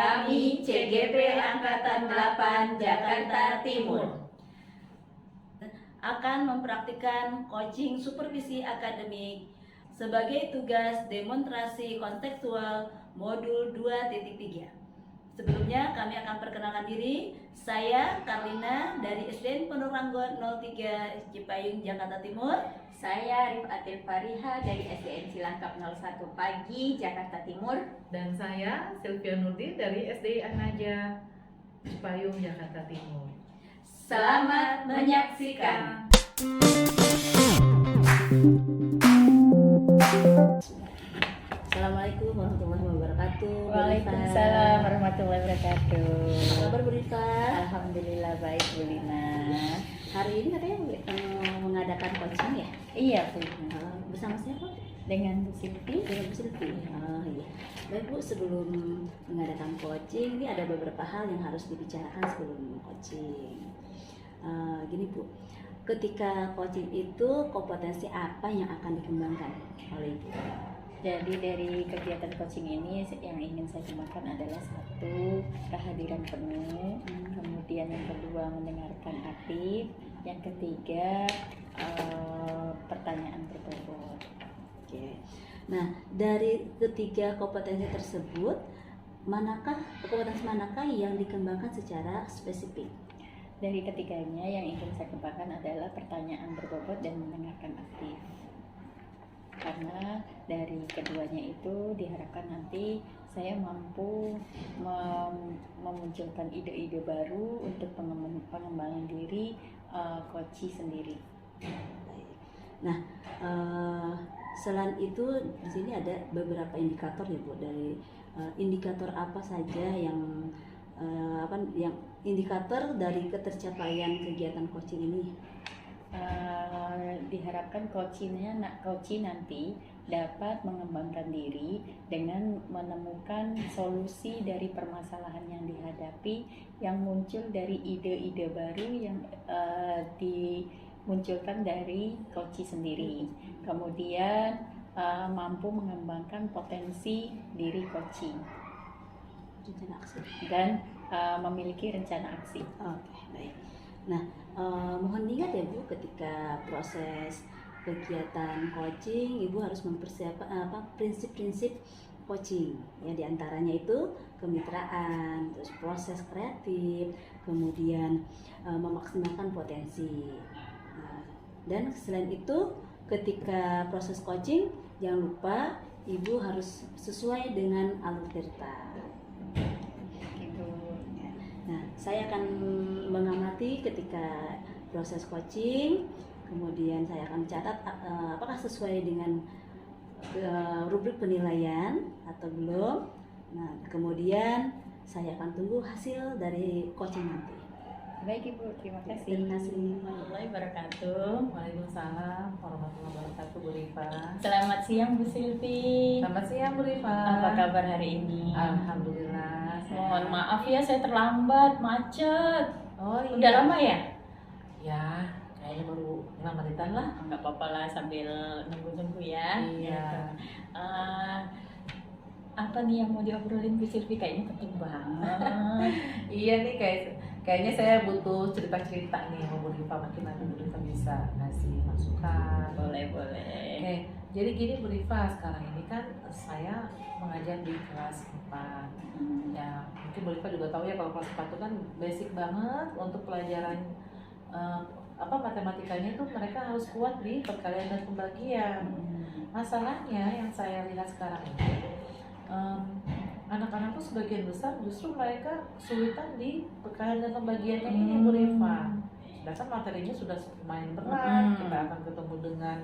Kami CGP Angkatan 8 Jakarta Timur akan mempraktikkan coaching supervisi akademik sebagai tugas demonstrasi kontekstual modul 2.3. Sebelumnya kami akan perkenalkan diri. Saya Karlina dari SDN Pondok Ranggon 03 Cipayung, Jakarta Timur. Saya Rifatil Fariha dari SDN Cilangkap 01 Pagi, Jakarta Timur. Dan saya Sylvia Nurdi dari SD Anaja Cipayung, Jakarta Timur. Selamat menyaksikan. Assalamualaikum warahmatullahi wabarakatuh. Waalaikumsalam warahmatullahi wabarakatuh. Apa kabar Bu Rifa? Alhamdulillah baik Bu Lina. Hari ini katanya mengadakan coaching ya? Iya Bu. Bersama siapa? Dengan Bu Silvi. Dengan Bu Silvi. Oh iya. Baik Bu, sebelum mengadakan coaching ini ada beberapa hal yang harus dibicarakan sebelum coaching. Gini Bu, ketika coaching itu kompetensi apa yang akan dikembangkan oleh Ibu? Jadi dari kegiatan coaching ini yang ingin saya kembangkan adalah satu, kehadiran penuh, kemudian yang kedua mendengarkan aktif, yang ketiga pertanyaan berbobot. Oke. Nah, dari ketiga kompetensi tersebut, kompetensi manakah yang dikembangkan secara spesifik? Dari ketiganya yang ingin saya kembangkan adalah pertanyaan berbobot dan mendengarkan aktif. Karena dari keduanya itu diharapkan nanti saya mampu memunculkan ide-ide baru untuk pengembangan diri coach sendiri. Nah, selain itu di sini ada beberapa indikator ya Bu, dari indikator apa saja yang indikator dari ketercapaian kegiatan coaching ini? Diharapkan coach nanti dapat mengembangkan diri dengan menemukan solusi dari permasalahan yang dihadapi yang muncul dari ide-ide baru yang dimunculkan dari coach sendiri. Kemudian mampu mengembangkan potensi diri coaching Rencana aksi. dan memiliki rencana aksi. Oke, baik. Nah, mohon diingat ya Bu, ketika proses kegiatan coaching, Ibu harus mempersiapkan prinsip-prinsip coaching. Ya, diantaranya itu kemitraan, terus proses kreatif, kemudian memaksimalkan potensi. Dan selain itu, ketika proses coaching, jangan lupa Ibu harus sesuai dengan alur cerita. Nah, saya akan mengamati ketika proses coaching, kemudian saya akan catat apakah sesuai dengan rubrik penilaian atau belum. Nah, kemudian saya akan tunggu hasil dari coaching nanti. Baik Ibu, terima kasih. Terima kasih. Warahmatullahi wabarakatuh. Waalaikumsalam warahmatullahi wabarakatuh Bu Rifa. Selamat siang Bu Silvi. Selamat siang Bu Rifa. Apa kabar hari ini? Alhamdulillah. Mohon maaf ya saya terlambat, macet. Oh iya. Udah lama ya? Ya, kayaknya baru 5 menitan lah. Enggak apa-apa lah sambil nunggu-nunggu ya. Iya. Apa nih yang mau diobrolin Bu Silvi? Kayaknya penting banget. Iya nih, kayaknya saya butuh cerita-cerita nih sama Bu Rifa, mungkin nanti Bu Rifa bisa ngasih masukan. Boleh. Oke, jadi gini Bu Rifa, sekarang ini kan saya mengajar di kelas 4. Ya, mungkin Bu Rifa juga tahu ya kalau kelas 4 itu kan basic banget untuk pelajaran matematikanya itu mereka harus kuat di perkalian dan pembagian. Masalahnya yang saya lihat sekarang ini anak-anak tuh sebagian besar justru mereka kesulitan di perkalian dan pembagiannya ini Bu Rifa. Sedangkan materinya sudah lumayan berat. Kita akan ketemu dengan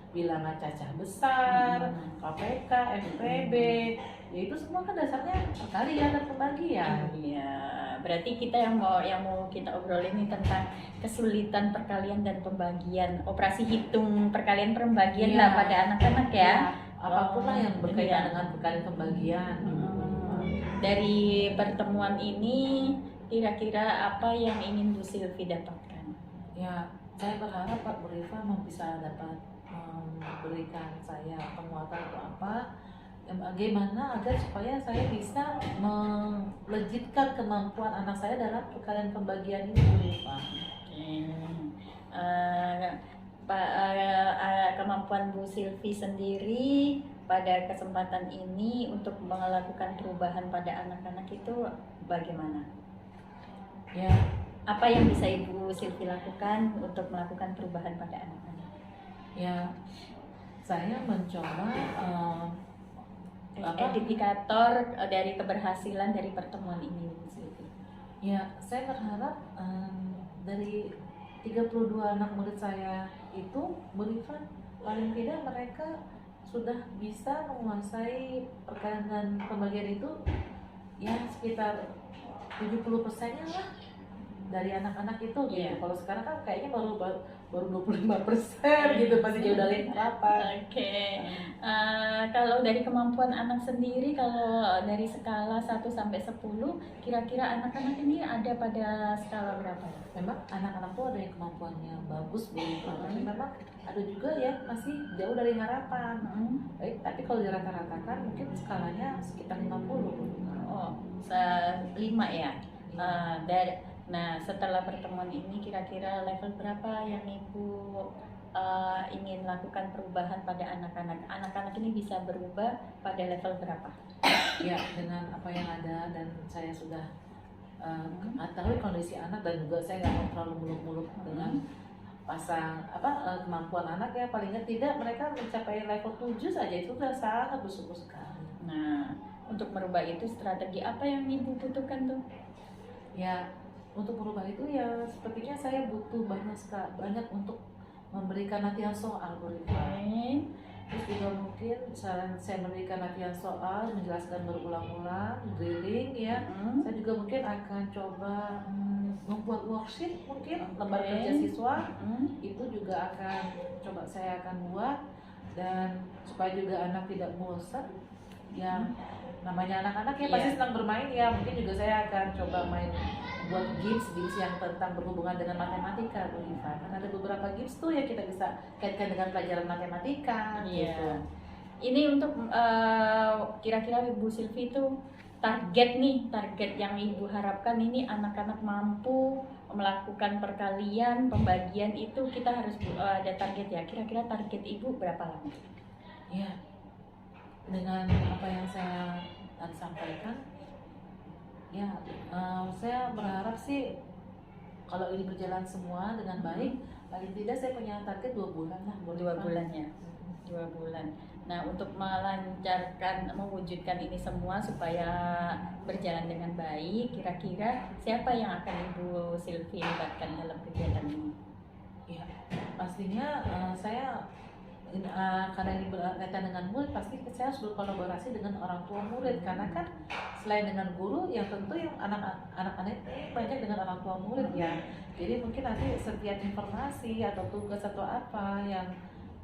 bilangan cacah besar, KPK, FPB, ya itu semua kan dasarnya perkalian dan pembagian. Iya, berarti kita yang mau kita obrolin ini tentang kesulitan perkalian dan pembagian, operasi hitung perkalian pembagian lah pada anak-anak ya. Apapun lah yang berkaitan dengan perkalian pembagian. Dari pertemuan ini kira-kira apa yang ingin Bu Silvi dapatkan? Ya, saya berharap Pak Bu Rifa bisa dapat memberikan saya penguatan atau apa, bagaimana agar supaya saya bisa melejitkan kemampuan anak saya dalam perkalian pembagian ini, Bu Rifa. Kemampuan Bu Silvi sendiri pada kesempatan ini untuk melakukan perubahan pada anak-anak itu bagaimana? Ya, Apa yang bisa Ibu Silvi lakukan untuk melakukan perubahan pada anak-anak? ya saya mencoba Indikator dari keberhasilan dari pertemuan ini, Bu Silvi. ya saya berharap dari 32 anak murid saya itu, Bu Rifa, paling tidak mereka sudah bisa menguasai perkalian dan pembagian itu ya sekitar 70%-nya lah dari anak-anak itu gitu. Iya. Kalau sekarang kan kayaknya baru 25% gitu, masih jauh dari harapan. Oke. Kalau dari kemampuan anak sendiri, kalau dari skala 1 sampai 10, kira-kira anak-anak ini ada pada skala berapa? Memang anak-anak tuh ada yang kemampuannya bagus, Bu Rifa, tapi memang ada juga yang masih jauh dari harapan. Baik, tapi kalau dirata-ratakan mungkin skalanya sekitar 50. Oh, 5 ya. Nah, setelah pertemuan ini kira-kira level berapa yang Ibu ingin lakukan perubahan pada anak-anak? Anak-anak ini bisa berubah pada level berapa? Ya, dengan apa yang ada dan saya sudah mengetahui kondisi anak, dan juga saya nggak mau terlalu muluk-muluk dengan pasang kemampuan anak, ya paling tidak mereka mencapai level 7 saja itu sudah sangat bersyukur sekali. Nah, untuk merubah itu strategi apa yang Ibu butuhkan tuh? Ya, untuk merubah itu ya sepertinya saya butuh banyak untuk memberikan latihan soal, Bu Rifa. Terus juga mungkin saya memberikan latihan soal, menjelaskan berulang-ulang, drilling ya. Saya juga mungkin akan coba membuat worksheet, mungkin lembar kerja siswa itu juga saya akan buat, dan supaya juga anak tidak bosan. Yang namanya anak-anak ya pasti senang bermain ya, mungkin juga saya akan coba buat games yang tentang berhubungan dengan matematika, Bu Rifa. Kan ada beberapa games tuh yang kita bisa kaitkan dengan pelajaran matematika gitu. Ini untuk kira-kira Ibu Silvi itu target yang Ibu harapkan ini anak-anak mampu melakukan perkalian, pembagian itu kita harus ada target ya. Kira-kira target Ibu berapa lama? Ya, dengan apa yang saya tadi sampaikan, ya saya berharap sih kalau ini berjalan semua dengan baik, paling tidak saya punya target 2 bulan lah. 2 bulan ya. 2 bulan. Nah, untuk mewujudkan ini semua supaya berjalan dengan baik, kira-kira siapa yang akan Ibu Silvi libatkan dalam kegiatan ini? Ya, pastinya saya karena ini berkaitan dengan murid, pasti saya harus berkolaborasi dengan orang tua murid, karena kan selain dengan guru, yang tentu yang anak-anak ini banyak dengan orang tua murid ya. Jadi mungkin nanti setiap informasi atau tugas atau apa yang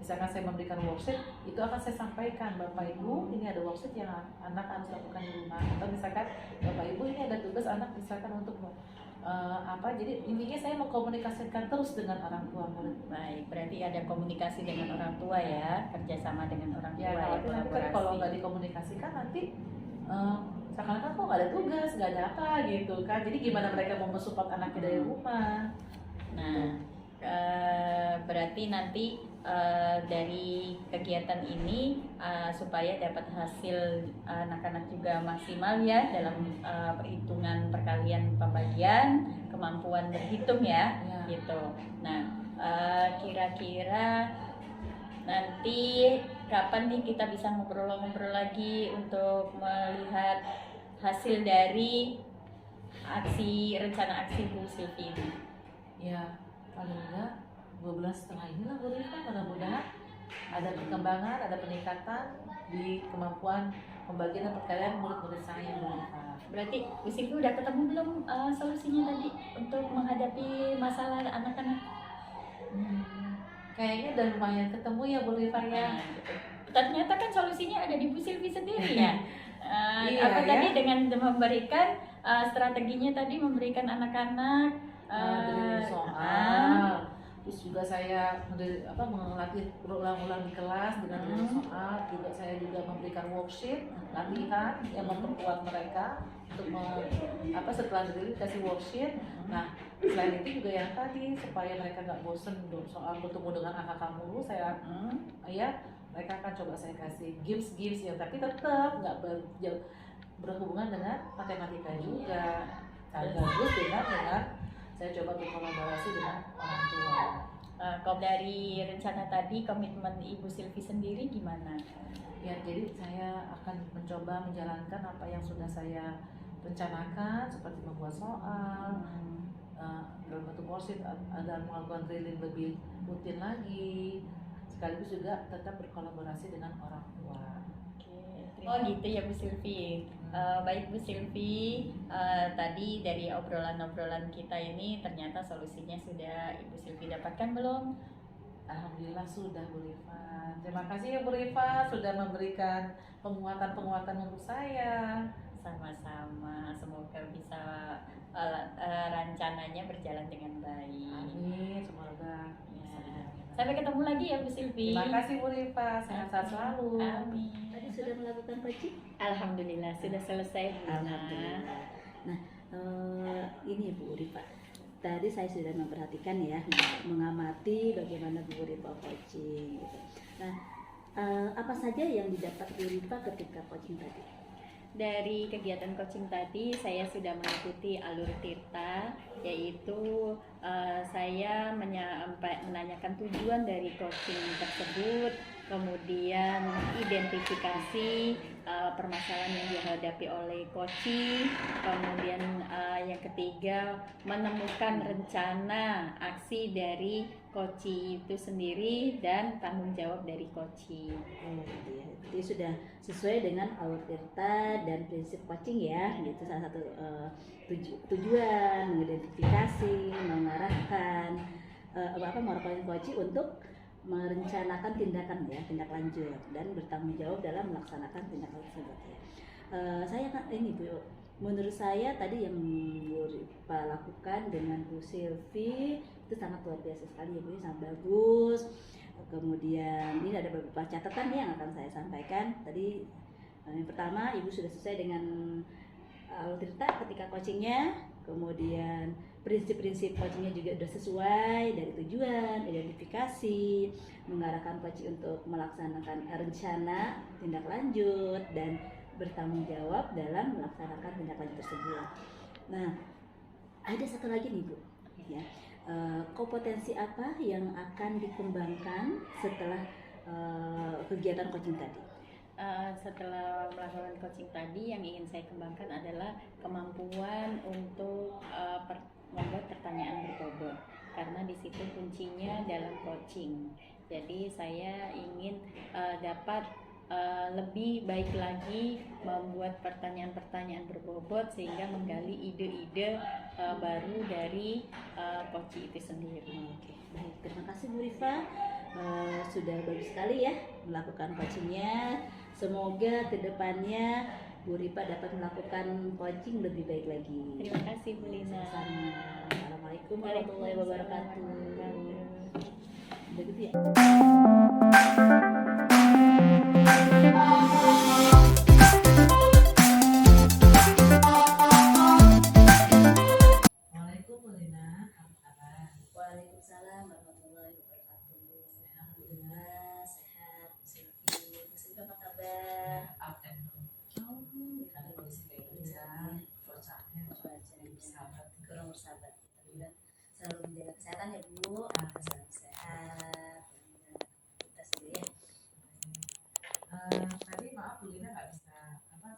misalkan saya memberikan worksheet, itu akan saya sampaikan, Bapak Ibu ini ada worksheet yang anak harus lakukan di rumah, atau misalkan Bapak Ibu ini ada tugas anak misalkan untuk jadi intinya saya mengkomunikasikan terus dengan orang tua murid. Baik, berarti ada komunikasi dengan orang tua ya, kerjasama dengan orang tua Ya, ya, nanti kalau nggak dikomunikasikan nanti seakan-akan kok nggak ada tugas, nggak ada apa gitu kan. Jadi gimana mereka mau mensupport anaknya dari rumah? Nah, berarti nanti dari kegiatan ini supaya dapat hasil anak-anak juga maksimal ya dalam perhitungan perkalian pembagian, kemampuan berhitung ya, gitu. Nah, kira-kira nanti kapan nih kita bisa ngobrol-ngobrol lagi untuk melihat hasil dari rencana aksi Bu Silvi ini? Ya, paling enggak 2 bulan setelah ini lah, Bu Rifa, mudah-mudahan ada perkembangan, ada peningkatan di kemampuan pembagian dan perkalian murid-murid saya, Bu Rifa. Berarti Bu Silvi udah ketemu belum solusinya tadi untuk menghadapi masalah anak-anak? Kayaknya udah lumayan ketemu ya, Bu Rifa ya. Ternyata kan solusinya ada di Bu Silvi sendiri ya. Tadi dengan memberikan strateginya tadi memberikan anak-anak dari soal, Terus juga saya melatih berulang-ulang di kelas dengan dari soal. Juga saya juga memberikan worksheet latihan yang memperkuat mereka untuk setelah diri kasih worksheet. Nah, selain itu juga yang tadi supaya mereka nggak bosen soal bertemu dengan angka mulu, saya mereka akan coba saya kasih games yang tapi tetap nggak berhubungan dengan matematika juga. Bagus dengan saya coba berkolaborasi dengan orang tua. Kalau dari rencana tadi, komitmen Ibu Silvi sendiri gimana? Ya, jadi saya akan mencoba menjalankan apa yang sudah saya rencanakan, seperti membuat soal dalam bentuk worksheet dan melakukan drilling lebih rutin lagi, sekaligus juga tetap berkolaborasi dengan orang tua. Oh gitu ya Bu Silvi. Baik Bu Silvi, tadi dari obrolan-obrolan kita ini ternyata solusinya sudah Ibu Silvi dapatkan belum? Alhamdulillah sudah Bu Rifa. Terima kasih ya Bu Rifa sudah memberikan penguatan-penguatan untuk saya. Sama-sama, semoga bisa rencananya berjalan dengan baik. Amin, semoga. Ya. Sampai ketemu lagi ya Bu Silvi. Terima kasih Bu Rifa, sehat-sehat selalu. Amin. Tadi sudah melakukan coaching? Alhamdulillah sudah selesai Bu. Alhamdulillah. Nah, ini Bu Rifa. Tadi saya sudah memperhatikan ya, mengamati bagaimana Bu Rifa coaching gitu. Nah, apa saja yang didapat Bu Rifa ketika coaching tadi? Dari kegiatan coaching tadi saya sudah mengikuti alur Tirta, yaitu saya menanyakan tujuan dari coaching tersebut, kemudian identifikasi permasalahan yang dihadapi oleh coaching, kemudian yang ketiga menemukan rencana aksi dari coaching itu sendiri dan tanggung jawab dari coaching. Gitu ya. Jadi sudah sesuai dengan alur Tirta dan prinsip coaching ya, gitu salah satu tujuan, mengidentifikasi, mengarahkan melakukan coaching untuk merencanakan tindakan ya, tindak lanjut dan bertanggung jawab dalam melaksanakan tindakan tersebut ya. Saya kan ini Bu, menurut saya tadi yang Bu Rifa lakukan dengan Bu Silvi itu sangat luar biasa sekali ya Bu, sangat bagus. Kemudian ini ada beberapa catatan yang akan saya sampaikan. Tadi yang pertama, Ibu sudah selesai dengan alur Tirta ketika coachingnya, kemudian prinsip-prinsip coachingnya juga sudah sesuai dari tujuan, identifikasi, mengarahkan coaching untuk melaksanakan rencana tindak lanjut dan bertanggung jawab dalam melaksanakan tindak lanjut tersebut. Nah, ada satu lagi nih Bu, ya. Kompetensi apa yang akan dikembangkan setelah kegiatan coaching tadi? Setelah melakukan coaching tadi, yang ingin saya kembangkan adalah kemampuan untuk membuat pertanyaan berbobot, karena di situ kuncinya dalam coaching. Jadi saya ingin dapat lebih baik lagi membuat pertanyaan-pertanyaan berbobot sehingga menggali ide-ide baru dari coaching itu sendiri. Oke, baik. Terima kasih Bu Rifa. Sudah bagus sekali ya melakukan coachingnya. Semoga kedepannya Bu Rifa dapat melakukan coaching lebih baik lagi. Terima kasih Bu Lina. Sama-sama. Assalamualaikum warahmatullahi wabarakatuh. Udah gitu ya. Assalamualaikum Bu Lina, apa kabar? Waalaikumsalam warahmatullahi wabarakatuh. Alhamdulillah sehat. Bu Silvi apa kabar? Afternoon. Karena kondisi kayak gini ya, cuacanya bersahabat. Kurang bersahabat. Alhamdulillah selalu menjaga kesehatan ya Bu. Selalu sehat. Kita sendiri ya. Tadi maaf Bu Lina nggak bisa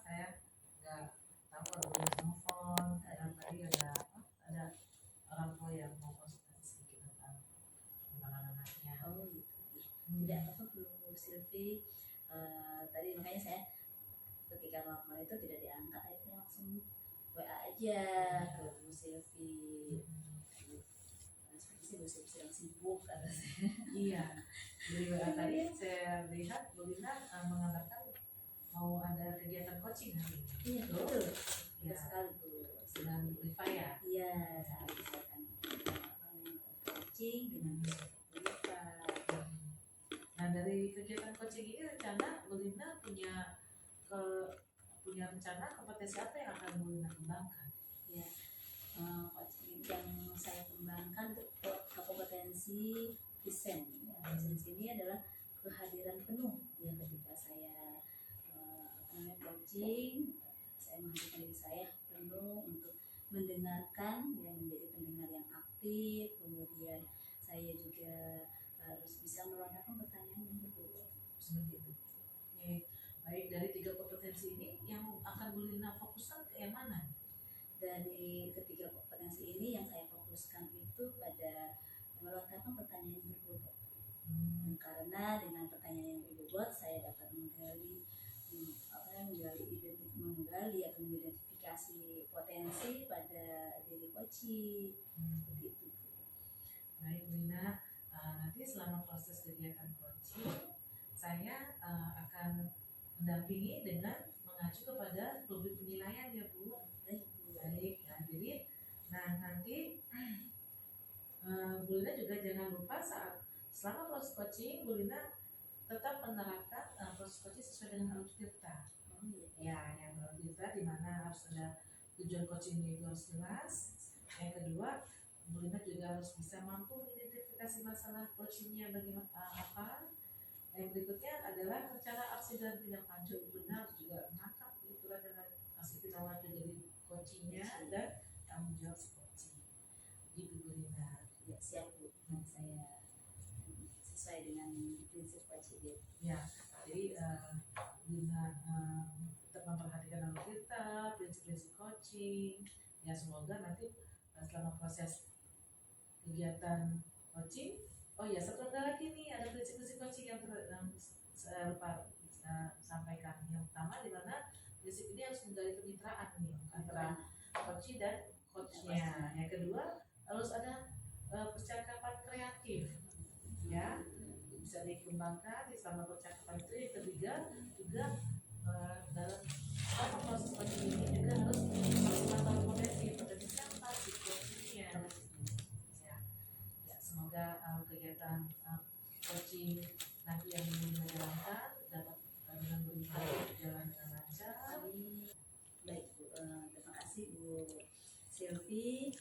saya nggak tahu kalau boleh telepon karena tadi ada orang tua yang mau konsultasi sedikit tentang perkembangan anaknya. Oh gitu. Tidak apa-apa Bu Silvi. Tadi makanya saya ketika telepon itu tidak diangkat, akhirnya langsung WA aja ke Bu Silvi. Seperti Bu Silvi sedang sibuk kata saya. Iya, dari WA tadi saya lihat Bu Lina mengabarkan mau ada kegiatan coaching hari ini. Iya betul. Ya. Sekali Bu. Dengan Bu Rifa ya. Iya, saya akan coaching coaching dengan kita. Nah, dari kegiatan coaching ini rencana Bu Lina punya rencana kompetensi apa yang akan Bu Lina kembangkan? Ya, coaching yang saya kembangkan untuk kompetensi present. Ya, present di sini adalah kehadiran penuh ya ketika saya coaching, saya menghadirkan diri saya penuh untuk mendengarkan, yang menjadi pendengar yang aktif. Kemudian saya juga harus bisa melontarkan pertanyaan yang betul, seperti itu. Oke, baik, dari 3 kompetensi ini yang akan Bu Lina fokuskan ke yang mana? Dari ketiga kompetensi ini yang saya fokuskan itu pada melontarkan pertanyaan yang berbobot. Karena dengan pertanyaan yang berbobot saya dapat menggali atau mengidentifikasi potensi pada diri coaching, seperti itu. Baik Bu Lina, nanti selama proses kegiatan coaching saya akan mendampingi dengan mengacu kepada rubrik penilaian ya Bu. Baik, nah jadi nanti Bu Lina juga jangan lupa saat selama proses coaching Bu Lina tetap menerapkan proses coaching sesuai dengan alur tirta. Ya, yang alur tirta di mana harus ada tujuan coachingnya itu harus jelas. Yang kedua, Bu Lina juga harus bisa mampu mengidentifikasi masalah coachingnya bagaimana apa. Yang berikutnya adalah rencana aksi dan tindak lanjut. Benar juga menangkap itu adalah aksi tindak lanjut dari coachingnya dan tanggung jawab si coaching. Gitu Bu Lina. Ya, siap Bu. Saya sesuai dengan prinsip coaching. Ya, jadi Bu Lina tetap memperhatikan alur kita, prinsip-prinsip coaching. Ya, semoga nanti selama proses kegiatan coaching, oh ya, satu lagi nih, ada prinsip-prinsip coaching yang saya lupa sampaikan. Yang pertama di mana prinsip ini harus menggali kemitraan nih antara coach dan coachnya. Yang kedua harus ada percakapan kreatif, ya, bisa dikembangkan di selama percakapan itu. Yang ketiga juga dalam proses coaching ini juga harus maksimalkan potensi siapa si coachnya. Semoga kegiatan coaching nanti yang menjalankan dapat dengan berjalan dengan lancar. Baik Bu, terima kasih Bu Silvi.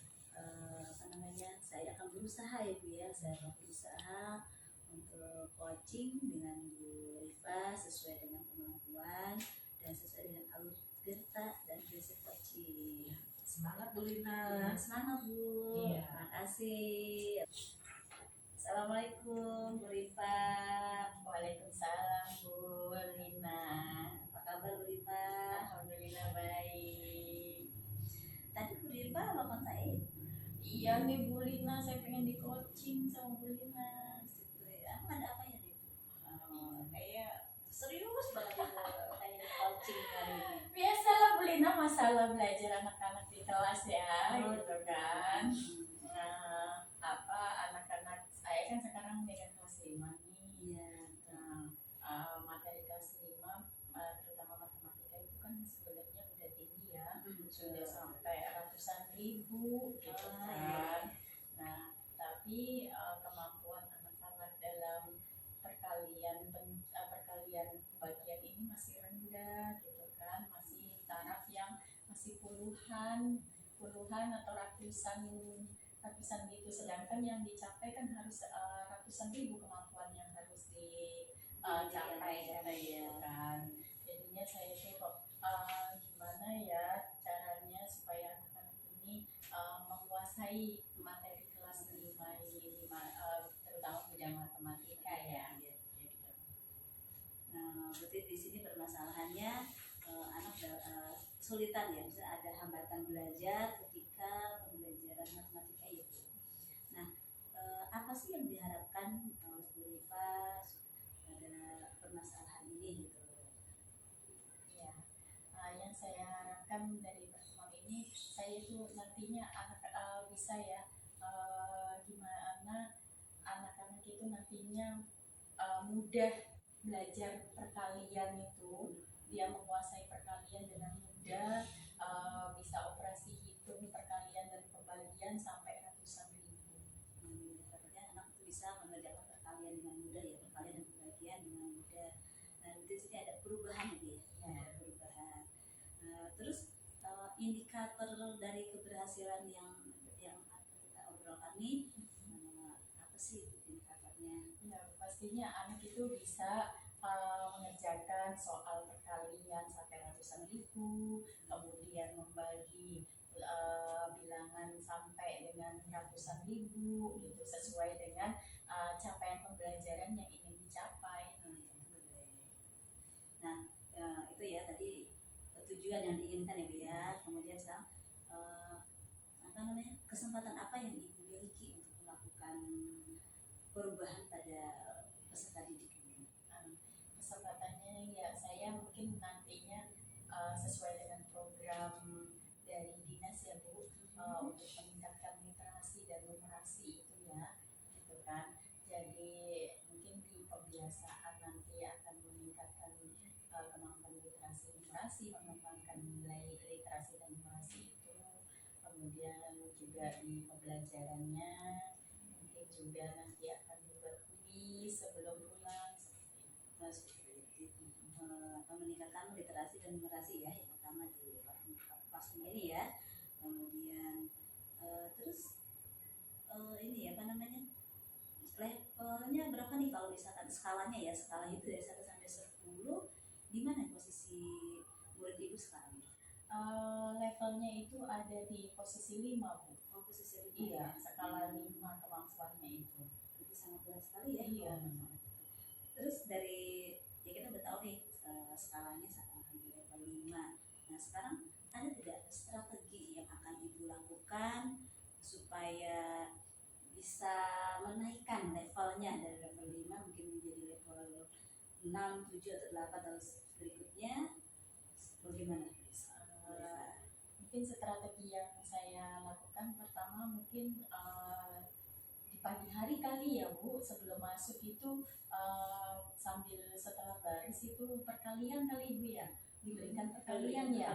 Saya akan berusaha ya Bu ya, saya akan berusaha untuk coaching dengan Bu Rifa sesuai dengan kemampuan dan sesuai dengan alur tirta dan prinsip coaching. Semangat Bu Lina. Semangat Bu. Iya. Terima kasih. Assalamualaikum Bu Rifa. Waalaikumsalam Bu Lina. Apa kabar Bu Rifa? Alhamdulillah baik. Tadi Bu Rifa telepon saya. Iya nih Bu Lina, saya pengen di coaching sama Bu Lina. Aku ada apa ya nih? Kayak Serius banget kayak coaching kali ini. biasalah Bu Lina, masalah belajar anak-anak di kelas ya, gitu kan. Nah, anak-anak saya kan sekarang megang kelas 5 nih. Iya. Nah, materi kelas 5 terutama matematika itu kan sebenarnya udah tinggi ya, sudah sampai ratusan ribu gitu kan. Nah, tapi kemampuan anak-anak dalam perkalian bagian ini masih rendah gitu kan, masih taraf yang masih puluhan atau ratusan gitu, sedangkan yang dicapai kan harus ratusan ribu kemampuan yang harus dicapai gitu kan. Jadinya saya tuh kok gimana ya caranya supaya anak-anak ini menguasai materi kelas 5 ini, terutama bidang matematika ya. Gitu. Nah, berarti di sini permasalahannya anak kesulitan ya, misalnya ada hambatan belajar ketika pembelajaran matematika itu. Nah, apa sih yang diharapkan Bu Rifa pada permasalahan ini gitu? Ya, yang saya harapkan dari pertemuan ini, saya itu nantinya anak bisa ya, gimana anak-anak itu nantinya mudah belajar perkalian itu, dia menguasai perkalian dengan mudah, bisa operasi hitung perkalian dan pembagian sampai ratusan ribu. Dapatnya bisa mengerjakan perkalian dengan mudah ya, perkalian dan pembagian dengan mudah. Nah di sini ada perubahan gitu ya, ada perubahan. Terus indikator dari keberhasilan yang kita obrolkan nih, apa sih indikatornya? Ya, pastinya anak itu bisa mengerjakan soal perkalian sampai ratusan ribu, kemudian membagi bilangan sampai dengan ratusan ribu, gitu sesuai dengan capaian pembelajaran yang ingin dicapai. Nah, itu ya tadi tujuan yang diinginkan ya Bu ya. Kemudian sekarang apa namanya, kesempatan apa yang Ibu miliki untuk melakukan perubahan pada peserta didik ini? Kesempatannya ya saya mungkin nantinya sesuai dengan program dari dinas ya Bu, untuk meningkatkan literasi dan numerasi itu ya, gitu kan. Jadi mungkin di pembiasaan nanti akan meningkatkan kemampuan literasi numerasi, mengembangkan nilai literasi dan numerasi itu. Kemudian juga di pembelajarannya mungkin juga nanti akan dibuat kuis sebelum pulang seperti itu. Nah, seperti itu. Meningkatkan literasi dan numerasi ya, yang pertama di kelas ini ya. Kemudian terus ini apa namanya, levelnya berapa nih kalau misalkan skalanya ya, skala itu dari 1 sampai 10, di mana posisi murid Ibu sekarang? Levelnya itu ada di posisi 5 Bu. Oh, posisi 5 Iya, ya. skala 5 kemampuannya itu. Itu sangat berat sekali ya. Iya. Terus dari ya kita udah tahu nih skalanya di level 5. Nah sekarang ada tidak strategi yang akan Ibu lakukan supaya bisa menaikkan levelnya dari level 5 mungkin menjadi level 6, 7 atau 8 atau berikutnya, bagaimana? Mungkin strategi yang saya lakukan pertama mungkin di pagi hari kali ya Bu, sebelum masuk itu sambil setelah baris itu perkalian kali Bu ya, diberikan perkalian ya.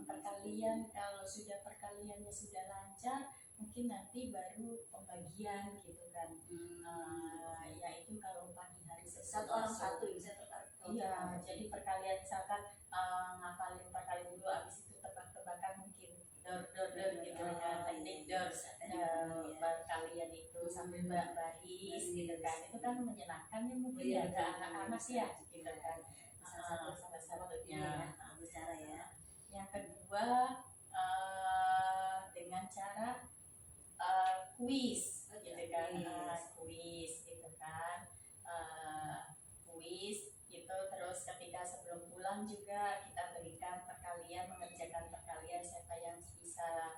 Perkalian, kalau sudah perkaliannya sudah lancar mungkin nanti baru pembagian gitu kan. Ya itu kalau pagi hari Satu orang satu bisa iya, jadi perkalian misalkan ngapalin perkalian dulu, habis itu tebak-tebakan mungkin dor gitu kan, teknik dor perkalian itu sambil baris gitu kan, itu kan menyenangkan ya mungkin ya ke anak-anak ya gitu kan. Salah satunya bicara ya. Yang kedua dengan cara kuis gitu kan, kuis gitu kan, kuis gitu. Terus ketika sebelum pulang juga kita berikan perkalian, mengerjakan perkalian, siapa yang bisa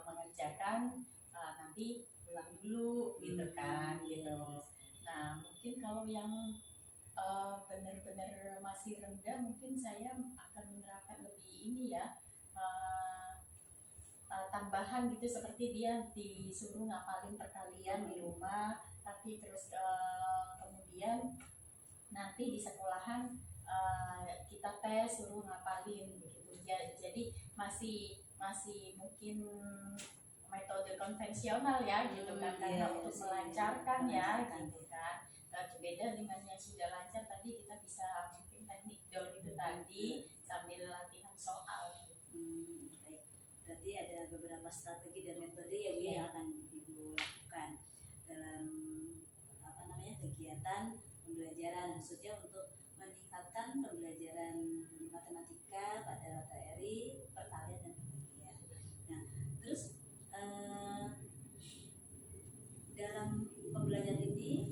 mengerjakan nanti pulang dulu gitu kan gitu. Nah mungkin kalau yang benar-benar masih rendah mungkin saya akan menerapkan lebih ini ya, tambahan gitu, seperti dia disuruh ngapalin perkalian di rumah, tapi terus kemudian nanti di sekolahan kita tes suruh ngapalin begitu. Jadi masih mungkin metode konvensional ya gitu kan, karena untuk melancarkan ya gitu kan. Beda dengan yang sudah lancar tadi, kita bisa mungkin teknik dor itu tadi sambil latihan soal. Baik. Berarti ada beberapa strategi dan metode ya Bu yang akan Ibu lakukan dalam apa namanya kegiatan pembelajaran, khususnya untuk meningkatkan pembelajaran matematika pada materi perkalian dan pembagian. Nah, terus dalam pembelajaran ini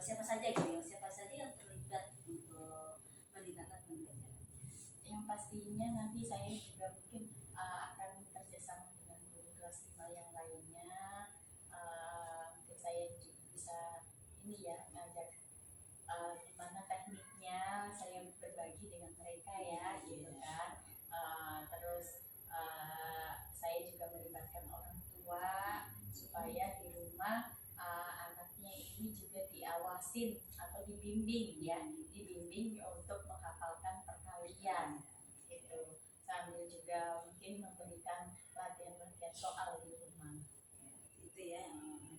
siapa saja yang terlibat untuk meningkatkan pembelajaran? Yang pastinya nanti saya juga mungkin akan kerjasama dengan guru kelas 5 yang lainnya. Mungkin saya juga bisa ini ya, ngajak gimana tekniknya, saya berbagi dengan mereka ya gitu kan. Terus saya juga melibatkan orang tua supaya di rumah anaknya ini juga diawasin atau dibimbing ya, dibimbing untuk menghafalkan perkalian gitu, sambil juga mungkin memberikan latihan soal di rumah. Itu ya yang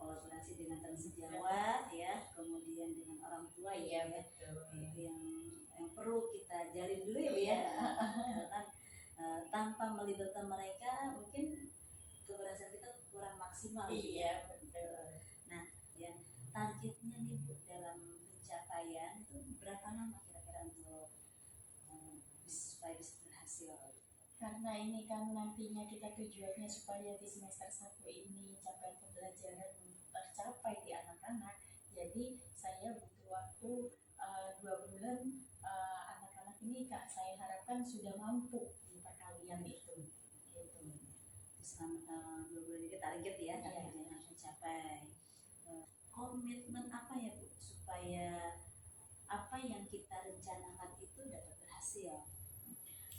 kolaborasi dengan teman sejawat ya, kemudian dengan orang tua Iya, ya, betul. itu yang perlu kita jalin dulu ya Bu ya. Karena tanpa melibatkan mereka mungkin keberhasilan kita kurang maksimal. Iya, betul. Nah, ya targetnya nih Bu dalam pencapaian itu berapa lama kira-kira untuk supaya bisa berhasil? Karena ini kan nantinya kita tujuannya supaya di semester 1 ini capaian pembelajaran tercapai di anak-anak. Jadi saya butuh waktu 2 bulan, anak-anak ini Kak saya harapkan sudah mampu di perkalian itu. Gitu. Selama 2 bulan ini target ya, Iya. targetnya harus dicapai. Komitmen apa ya Bu supaya apa yang kita rencanakan itu dapat berhasil?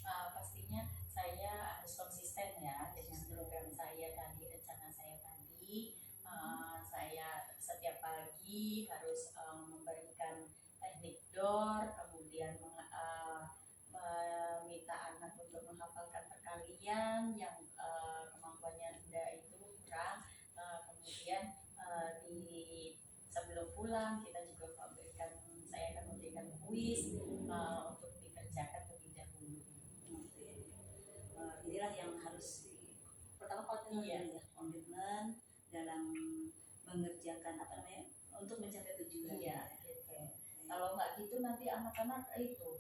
Pastinya saya harus konsisten ya dengan program saya tadi, rencana saya tadi. Saya setiap pagi harus memberikan teknik door, kemudian meminta anak untuk menghafalkan perkalian yang kemampuannya rendah itu kurang. Kemudian di sebelum pulang kita juga saya akan memberikan kuis untuk dikerjakan terlebih dahulu. Inilah yang harus pertama komitmen Iya. ya, komitmen dalam mengerjakan apa namanya untuk mencapai tujuan. Iya, gitu. Kalau nggak gitu nanti anak-anak itu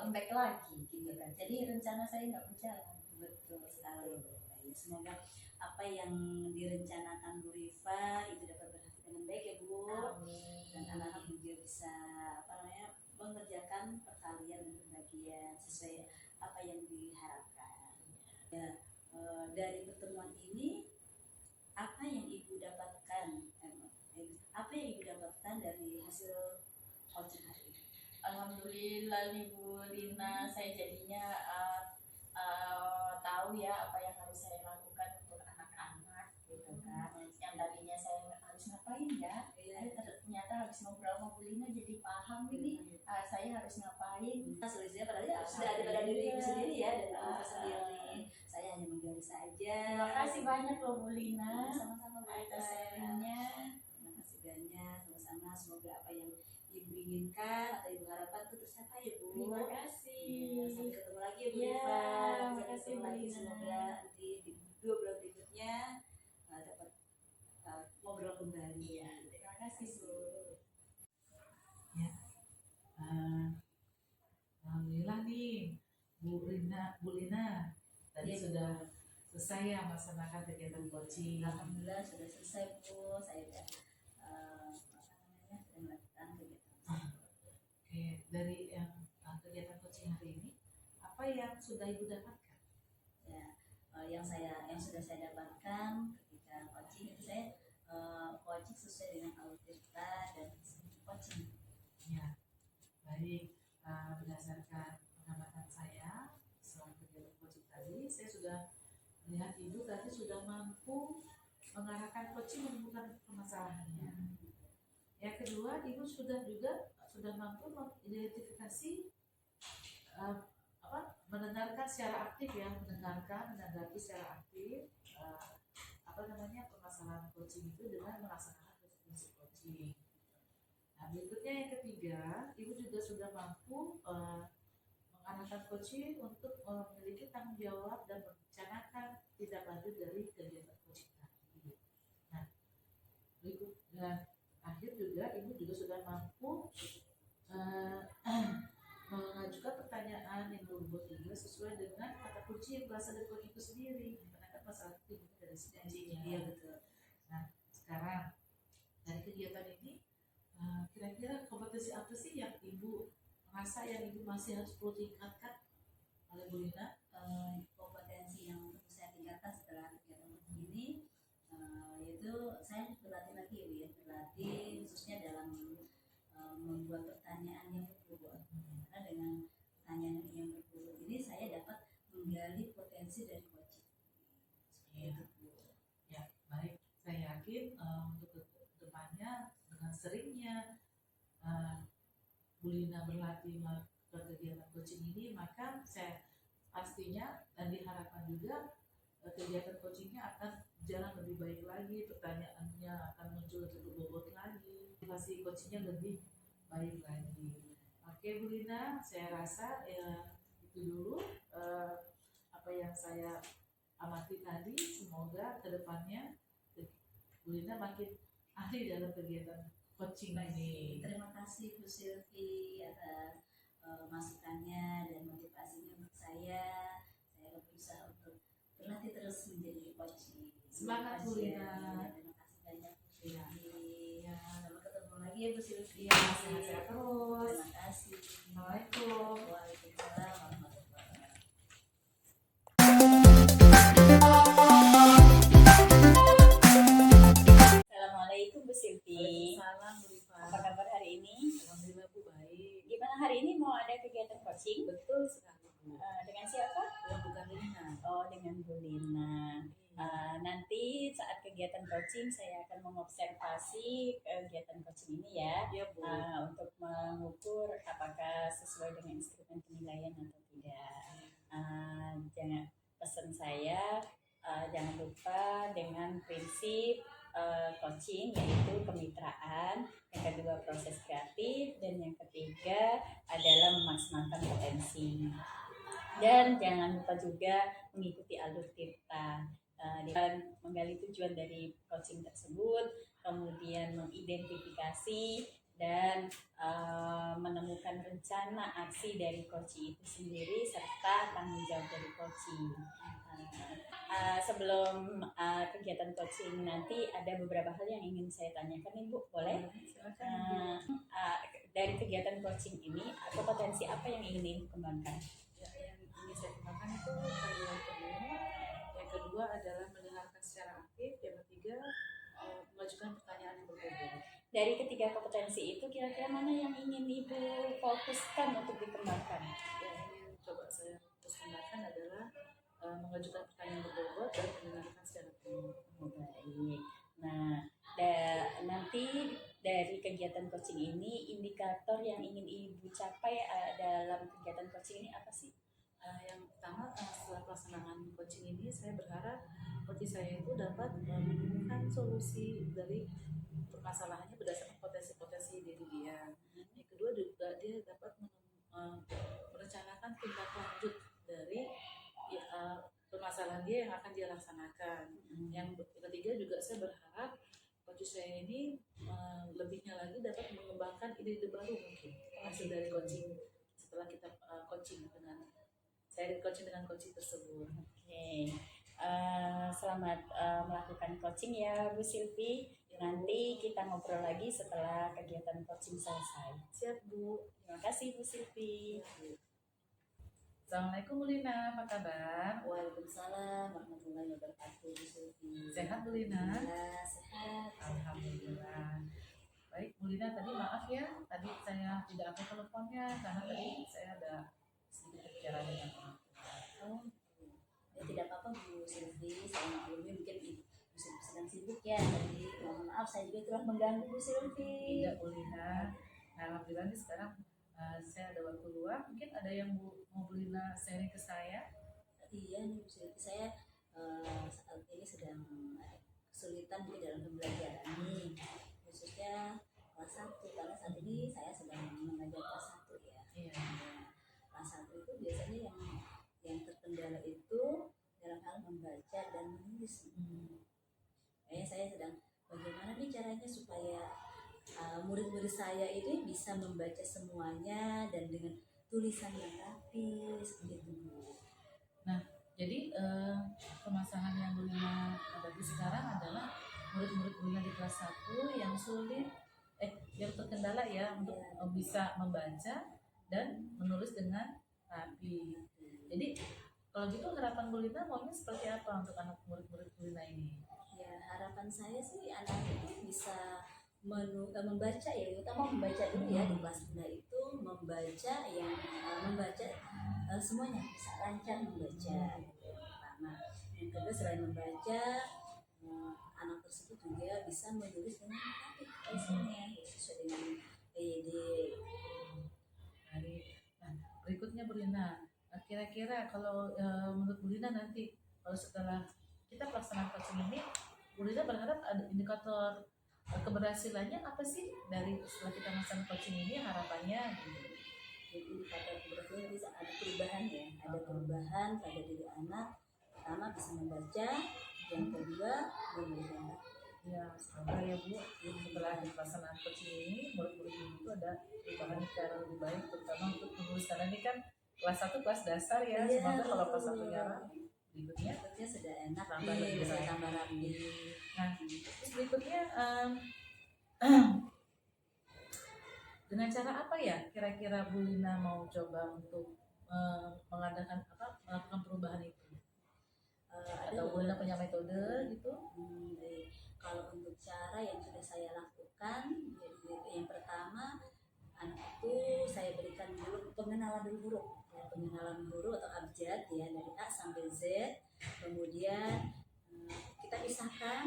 lembek lagi gitu kan. Jadi rencana saya nggak berjalan. Betul sekali. Ya, semoga apa yang direncanakan Bu Rifa itu dapat berhasil dengan baik ya Bu. Amin. Dan anak-anak juga bisa apa namanya mengerjakan perkalian dan pembagian sesuai apa yang diharapkan. Ya, dari pertemuan ini apa yang Ibu dapatkan? Apa yang Ibu dapatkan dari hasil coaching hari ini? Alhamdulillah nih Bu Lina, saya jadinya tahu ya apa yang harus saya lakukan untuk anak-anak gitu kan. Yang tadinya saya harus ngapain ya, ternyata habis ngobrol sama Bu Lina jadi paham ini saya harus ngapain. Selisihnya padahal sudah ada pada diri Ibu sendiri ya, dan Ibu sendiri. Saya hanya menggali saja. Terima kasih banyak loh Bu Lina. Sama-sama Bu Atas sharingnya. Terima kasih banyak, sama-sama. Semoga apa yang Ibu inginkan atau Ibu harapkan itu tercapai ya Bu. Terima kasih. Ya, sampai ketemu lagi ya Bu Iya, Rifa. terima Sampai kasih, ketemu Bu lagi. Lina. Semoga nanti di 2 bulan berikutnya dapat ngobrol kembali. Iya, terima kasih Bu. Ya. Alhamdulillah nih Bu Lina tadi Ya. sudah selesai ya melaksanakan kegiatan coaching. Alhamdulillah sudah selesai Bu. Saya sudah sudah melakukan kegiatan. Oke, dari yang kegiatan coaching hari ini, apa yang sudah Ibu dapatkan? Ya, yang sudah saya dapatkan ketika coaching itu saya coaching sesuai dengan alutsista dan coaching. Ya, baik. Berdasarkan pengamatan saya selama kegiatan coaching tadi, saya sudah melihat Ibu tadi sudah mampu mengarahkan coaching menemukan permasalahannya. Yang kedua, Ibu sudah mampu mengidentifikasi mendengarkan secara aktif ya, menanggapi secara aktif permasalahan coaching itu dengan melaksanakan prinsip coaching. Nah, berikutnya yang ketiga, Ibu juga sudah mampu mengarahkan coaching untuk memiliki tanggung jawab dan merencanakan tindak lanjut dari kegiatan coaching tadi. Nah, berikutnya akhir juga Ibu juga sudah mampu mengajukan pertanyaan yang berbobot juga sesuai dengan kata kunci yang berasal dari coaching itu sendiri. Karena kan masalah itu dari coachingnya. Iya betul. Nah, sekarang dari kegiatan ini kira-kira kompetensi apa sih yang Ibu merasa yang Ibu masih harus perlu tingkatkan oleh Bu Lina? Kompetensi yang perlu saya tingkatkan setelah kegiatan ini yaitu saya berlatih lagi ya Bu ya, berlatih khususnya dalam membuat pertanyaan yang berbobot. Karena dengan pertanyaan yang berbobot ini saya dapat menggali potensi dari coaching. Iya. Ya, baik. Saya yakin untuk depannya dengan seringnya Bu Lina berlatih melakukan kegiatan coaching ini, maka saya pastinya dan diharapkan juga kegiatan coachingnya akan berjalan lebih baik lagi, pertanyaannya akan muncul lebih berbobot lagi, motivasi coachingnya lebih baik lagi. Oke Bu Lina, saya rasa ya itu dulu apa yang saya amati tadi. Semoga kedepannya Bu Lina makin ahli dalam kegiatan coaching ini. Terima kasih Bu Silvi atas masukannya dan motivasinya untuk saya. Saya berusaha untuk berlatih terus menjadi coaching. Semangat Bu Lina. Terima kasih banyak Bu Iya. Silvi. Ya, Sampai ketemu lagi ya Bu Silvi. ya, sehat-sehat terus. Terima kasih. Assalamualaikum. Waalaikumsalam warahmatullahi wabarakatuh. Assalamualaikum Bu Silvi. Waalaikumsalam Bu Rifa. Apa kabar hari ini? Alhamdulillah Bu baik. Gimana hari ini mau ada kegiatan coaching? Betul sekali Bu. Dengan siapa? Ya, bukan Lina. Oh, dengan Bu Lina. Nanti saat kegiatan coaching saya akan mengobservasi kegiatan coaching ini ya, Iya Bu. untuk mengukur apakah sesuai dengan instrumen penilaian atau tidak. Jangan pesan saya jangan lupa dengan prinsip coaching, yaitu kemitraan, yang kedua proses kreatif, dan yang ketiga adalah memaksimalkan potensi. Dan jangan lupa juga mengikuti alur tirta dan menggali tujuan dari coaching tersebut, kemudian mengidentifikasi dan menemukan rencana aksi dari coaching itu sendiri serta tanggung jawab dari coaching. Sebelum kegiatan coaching nanti ada beberapa hal yang ingin saya tanyakan Ibu, boleh? Silakan Bu. Dari kegiatan coaching ini, kompetensi apa yang ingin Ibu kembangkan? Ya, yang ingin saya kembangkan itu karya penuh. Yang kedua adalah mendengarkan secara aktif. Yang ketiga mengajukan pertanyaan yang berbobot. Dari ketiga kompetensi itu kira-kira mana yang ingin Ibu fokuskan untuk dikembangkan? Yang ingin coba saya kembangkan adalah mengajukan pertanyaan berbobot dan mendengarkan secara penuh. Baik. Nah, nanti dari kegiatan coaching ini, indikator yang ingin Ibu capai dalam kegiatan coaching ini apa sih? Yang pertama, setelah pelaksanaan coaching ini, saya berharap coach saya itu dapat menemukan solusi dari permasalahannya berdasarkan potensi-potensi diri dia. Yang kedua juga dia dapat merencanakan tindak lanjut dari permasalahan dia yang akan dia laksanakan. Yang ketiga juga saya berharap coach saya ini lebihnya lagi dapat mengembangkan ide-ide baru mungkin hasil dari coaching setelah kita coaching dengan coaching tersebut. Oke. Selamat melakukan coaching ya Bu Silvi. Nanti kita ngobrol lagi setelah kegiatan coaching selesai. Siap Bu. Terima kasih Bu Silvi. Assalamualaikum Bu Lina, apa kabar? Waalaikumsalam warahmatullahi wabarakatuh Bu Silvi. Sehat Bu Lina? Ya, sehat. Alhamdulillah. Baik Bu Lina, tadi maaf ya, tadi saya tidak angkat teleponnya karena tadi saya ada sedikit bicara dengan orang tua. Oh, ya tidak apa-apa Bu Silvi, saya maklumi mungkin Ibu sedang sibuk ya, jadi mohon maaf saya juga telah mengganggu Bu Silvi. Tidak Bu Lina. Nah, alhamdulillah nih sekarang saya ada waktu luang, mungkin ada yang mau Bu Lina sharing ke saya? Iya nih Bu Silvi, saya saat ini sedang kesulitan di dalam pembelajaran nih, khususnya kelas 1 karena saat ini saya sedang mengajar kelas 1 ya. Iya. Kelas 1 itu biasanya yang terkendala itu dalam hal membaca dan menulis. Saya sedang bagaimana nih caranya supaya murid-murid saya itu bisa membaca semuanya dan dengan tulisan yang rapi seperti itu Bu. Nah, jadi permasalahan yang Bu Lina hadapi sekarang adalah murid-murid Bu Lina di kelas 1 yang sulit yang terkendala ya untuk bisa membaca dan menulis dengan rapi. Jadi kalau gitu harapan Bu Lina maunya seperti apa untuk anak murid-murid Bu Lina ini? Ya, harapan saya sih anak itu bisa membaca ya, utama membaca dulu ya di kelas 2 itu membaca yang membaca semuanya bisa lancar membaca pertama. Yang kedua selain membaca anak tersebut juga bisa menulis dengan baik tulisannya sesuai dengan PYD. Nah, berikutnya Bu Lina, kira-kira kalau menurut Bu Lina nanti kalau setelah kita pelaksanaan coaching ini, Bu Lina berharap ada indikator keberhasilannya apa sih dari setelah kita melaksanakan coaching ini, harapannya gitu. Jadi kata keberhasilan bisa ada perubahan ya, ada perubahan pada diri anak. Pertama bisa membaca, yang kedua menulis. Ya, semoga ya Bu, setelah pelaksanaan coaching ini murid-murid itu ada perubahan secara lebih baik, terutama untuk menulis, karena ini kan kelas 1 kelas dasar ya. Iya. Semoga kalau kelas 1-nya berikutnya Sudah enak tambah nih, lebih bisa baik. tambah rapi. Nah, terus berikutnya dengan cara apa ya kira-kira Bu Lina mau coba untuk melakukan perubahan itu? Atau Bu Lina punya metode gitu? Baik. Kalau untuk cara yang sudah saya lakukan, jadi yang pertama anak itu saya berikan dulu pengenalan dulu huruf, ya, pengenalan huruf atau abjad ya dari A sampai Z. Kemudian kita pisahkan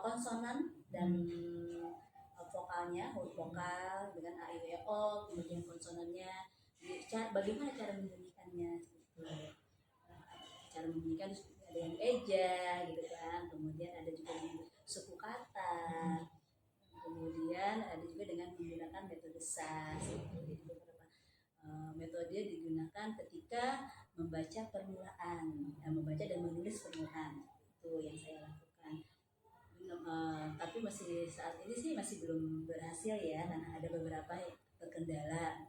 konsonan dan vokalnya, huruf vokal dengan A, I, U, E, O, kemudian konsonannya. Bagaimana cara membunyikannya? Cara membunyikan ada yang eja gitu kan, kemudian ada juga yang suku kata, kemudian ada juga dengan menggunakan metode SAS. Jadi beberapa metode digunakan ketika membaca permulaan, membaca dan menulis permulaan, itu yang saya lakukan. Tapi masih saat ini sih masih belum berhasil ya, karena ada beberapa terkendala.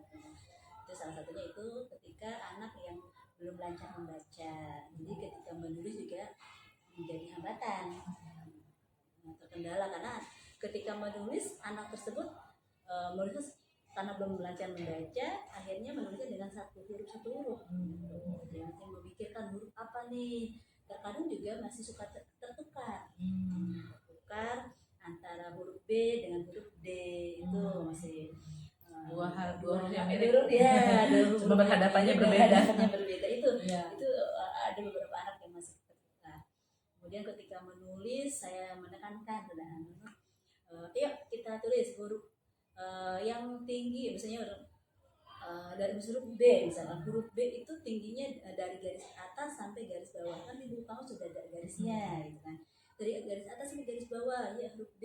Itu salah satunya itu ketika anak yang belum lancar membaca, jadi ketika menulis juga menjadi hambatan, terkendala karena ketika menulis anak tersebut menulis karena belum lancar membaca, akhirnya menulisnya dengan satu huruf yang memikirkan huruf apa nih, terkadang juga masih suka tertukar antara huruf B dengan huruf D, itu masih dua huruf yang mirip ya, cuma berhadapannya berbeda itu ya. Itu ada beberapa anak yang masih tertukar. Kemudian ketika menulis saya menekankan pada anak, yuk kita tulis huruf yang tinggi, misalnya dari huruf B, misalnya huruf B itu tingginya dari garis atas sampai garis bawah, kan di buku kamu sudah ada garisnya gitu kan, dari garis atas sampai garis bawah ya huruf B,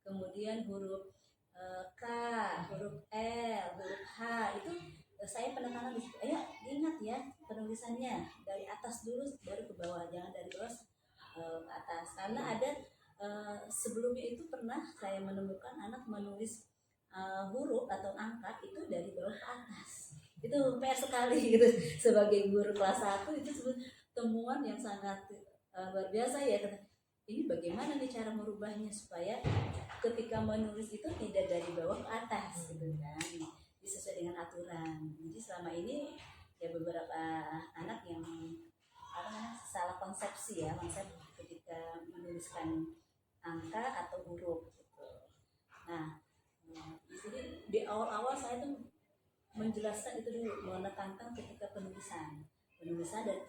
kemudian huruf K, huruf L, huruf H, itu saya penekanan di situ. Ayo ingat ya penulisannya dari atas dulu baru ke bawah, jangan dari bawah ke atas, karena ada sebelumnya itu pernah saya menemukan anak menulis huruf atau angka itu dari bawah ke atas. Itu PR sekali gitu. Sebagai guru kelas 1 itu temuan yang sangat luar biasa ya. Ini bagaimana nih cara merubahnya supaya ketika menulis itu tidak dari bawah ke atas gitu kan, sesuai dengan aturan. Jadi selama ini ya beberapa anak yang salah konsepsi ya, konsep ketika menuliskan angka atau huruf gitu. Nah, jadi di awal-awal saya tuh menjelaskan itu dulu, menekankan ketika penulisan dan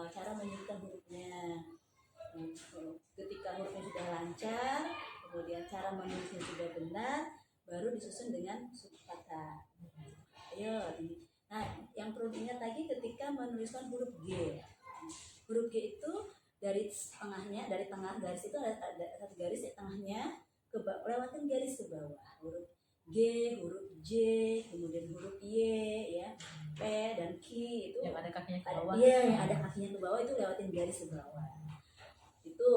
cara menyebutkan hurufnya. Ketika hurufnya sudah lancar, kemudian cara menulisnya sudah benar, baru disusun dengan suku kata. Ayo, ini. Nah, yang perlu diingat lagi ketika menuliskan huruf G. Huruf G itu dari tengahnya, dari tengah garis itu ada satu garis di tengahnya, lewatin garis ke bawah. Huruf G, huruf J, kemudian huruf Y, ya, P dan Q itu yang ada kakinya ke bawah. Iya, yang ada kakinya ke bawah itu lewatin garis ke bawah. Itu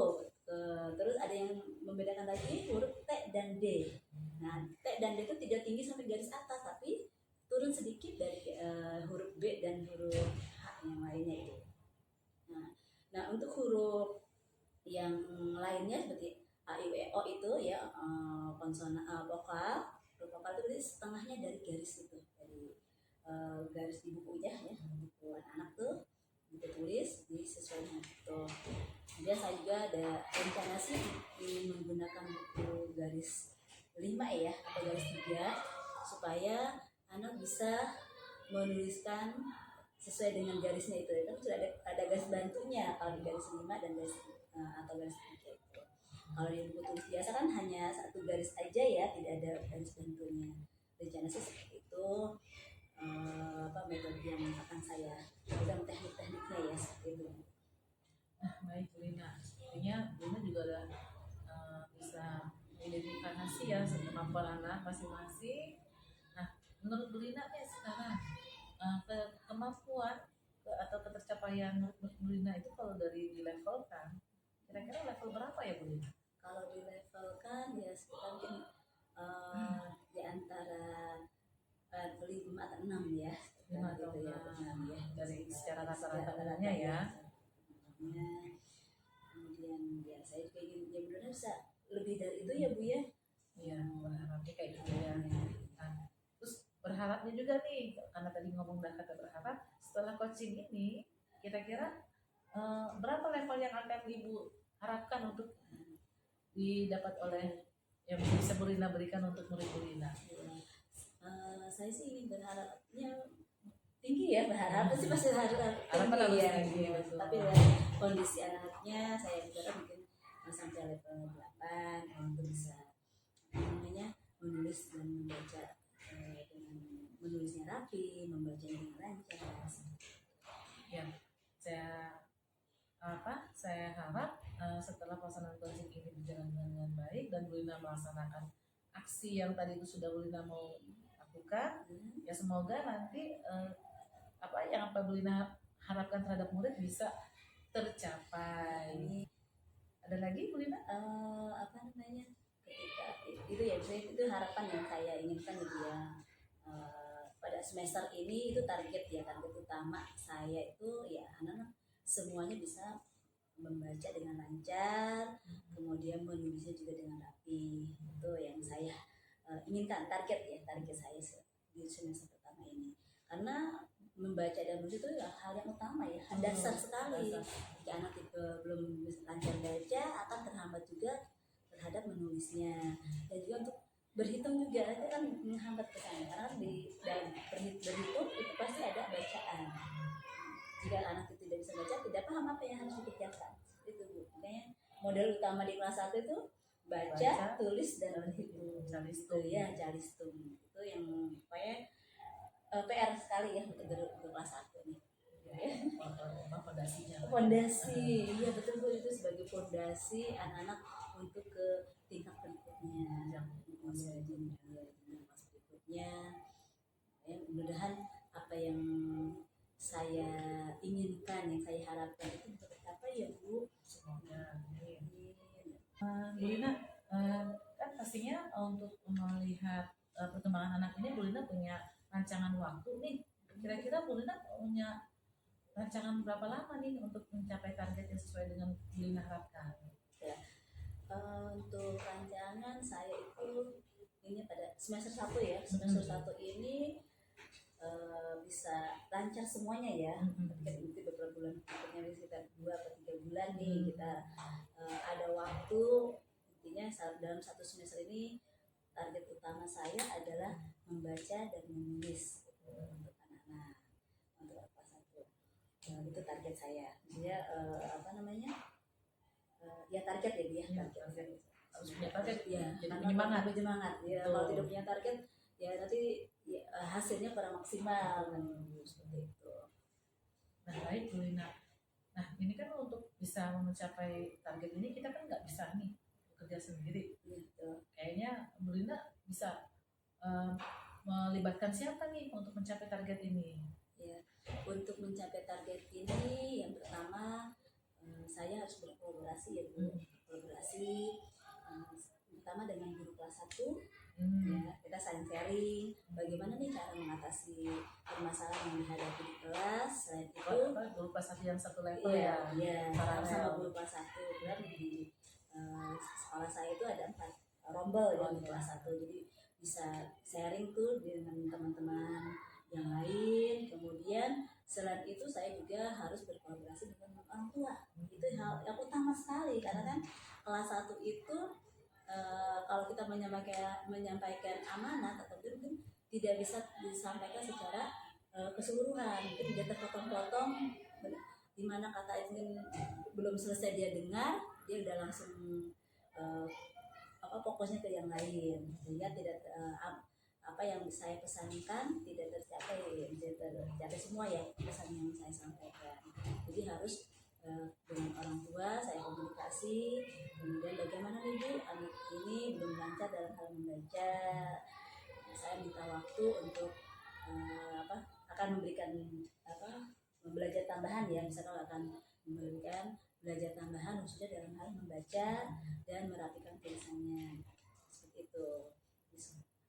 terus ada yang membedakan lagi huruf T dan D. Nah, T dan D itu tidak tinggi sampai garis atas, tapi turun sedikit dari huruf B dan huruf H yang lainnya itu. Nah untuk huruf yang lainnya seperti A, I, U, E, O itu ya konsonan vokal. Huruf vokal itu setengahnya dari garis itu, dari garis di bukunya ya, buku anak tuh kita tulis disesuaikan itu. Kemudian saya juga ada rencana sih ingin menggunakan buku garis 5 ya atau garis 3 supaya anak bisa menuliskan sesuai dengan garisnya itu. Kan sudah ada garis bantunya kalau di garis 5 dan garis atau garis 3 itu. Kalau di buku tulis biasa kan hanya satu garis aja ya, tidak ada garis bantunya. Rencana sih seperti itu. Metode yang akan saya pegang teknik-tekniknya ya seperti itu. kemampuan anak masing-masing. Nah, menurut Bu Lina nih sekarang kemampuan atau ketercapaian menurut Bu Lina itu kalau dari dilevelkan, kira-kira level berapa ya Bu Lina? Kalau dilevelkan ya sekitar mungkin di antara 5 atau 6 ya. 5 atau gitu 6 ya. Dari secara rata-ratanya ya. Kemudian ya saya juga ingin ya benar bisa lebih dari itu ya Bu ya. Iya, berharapnya kayak gitu ya. Nah, terus berharapnya juga nih, karena tadi ngomong udah kata berharap, setelah coaching ini, kira-kira berapa level yang akan Ibu harapkan untuk didapat oleh yang bisa Bu Lina berikan untuk murid Bu Lina? Saya sih ingin berharapnya tinggi ya, berharap sih pasti harus Harapan harus ya, tinggi, betul. tapi dari kondisi anaknya saya bicara mungkin sampai level 8 untuk bisa menulis dan membaca dengan menulisnya rapi, membacanya dengan lancar. Ya, saya harap setelah pelaksanaan coaching ini berjalan dengan baik dan Bu Lina melaksanakan aksi yang tadi itu sudah Bu Lina mau lakukan, ya semoga nanti apa Bu Lina harapkan terhadap murid bisa tercapai. Ada lagi Bu Lina? Ketika itu ya, itu harapan yang saya inginkan gitu ya. Pada semester ini itu target utama saya itu ya anak-anak semuanya bisa membaca dengan lancar, kemudian menulisnya juga dengan rapi. Itu yang saya inginkan, target saya di semester pertama ini. Karena membaca dan menulis itu ya hal yang utama ya, dasar sekali. Jika anak itu belum lancar baca akan terhambat juga terhadap menulisnya, dan juga untuk berhitung juga itu kan menghambat ke sana, karena di dalam berhitung itu pasti ada bacaan. Jika anak itu tidak bisa baca, tidak paham apa yang harus dikerjakan. Itu Bu, makanya model utama di kelas 1 itu baca, tulis dan berhitung. Calistung itu yang PR sekali ya untuk kelas 1 nih. Fondasi, iya betul Bu, itu sebagai fondasi anak-anak untuk ke tingkat berikutnya, yang kelas berikutnya. Ya, mudah-mudahan apa yang saya inginkan, yang saya harapkan itu bisa tercapai ya Bu. Semoga. Bu Lina, kan pastinya untuk melihat perkembangan anak ini Bu Lina punya rancangan waktu nih. Kira-kira Bu Lina punya rancangan berapa lama nih untuk mencapai target yang sesuai dengan Bu Lina harapkan? Ya, untuk rancangan saya itu ini pada semester 1 ya, semester 1 ini bisa lancar semuanya ya. Mungkin beberapa bulan berikutnya sekitar 2 atau 3 bulan nih kita ada waktu. Intinya dalam 1 semester ini target utama saya adalah membaca dan menulis untuk anak-anak, untuk kelas 1. Itu target saya. Dia ya target ya dia. Target. Harus punya target ya. Jadi penyemangat. Ya, kalau tidak punya target ya nanti ya, hasilnya kurang maksimal seperti itu. Nah baik Bu Lina. Nah ini kan untuk bisa mencapai target ini kita kan nggak bisa nih bekerja sendiri. Kayaknya Bu Lina bisa melibatkan siapa nih untuk mencapai target ini? Ya, untuk mencapai target ini yang pertama saya harus berkolaborasi ya Bu. Kolaborasi pertama dengan guru kelas 1. Ya, kita saling sharing bagaimana nih cara mengatasi permasalahan yang dihadapi di kelas. Selain itu guru kelas 1 yang satu level ya sama guru kelas 1. Dan di sekolah saya itu ada 4 rombel di kelas 1, jadi bisa sharing tuh dengan teman-teman yang lain. Kemudian selain itu saya juga harus berkolaborasi dengan orang tua. Itu hal yang utama sekali, karena kan kelas 1 itu kalau kita menyampaikan amanat atau mungkin tidak bisa disampaikan secara keseluruhan, mungkin dia terpotong-potong, di mana kata ini belum selesai dia dengar, dia udah langsung fokusnya ke yang lain, sehingga tidak apa yang saya pesankan tidak tercapai semua ya pesan yang saya sampaikan. Jadi harus dengan orang tua saya komunikasi konsultasi, kemudian bagaimana nih Bu, anak ini belum lancar dalam hal membaca. Nah, saya minta waktu untuk akan memberikan belajar tambahan ya, misalkan akan memberikan belajar tambahan khususnya dalam hal membaca dan merapikan tulisannya seperti itu.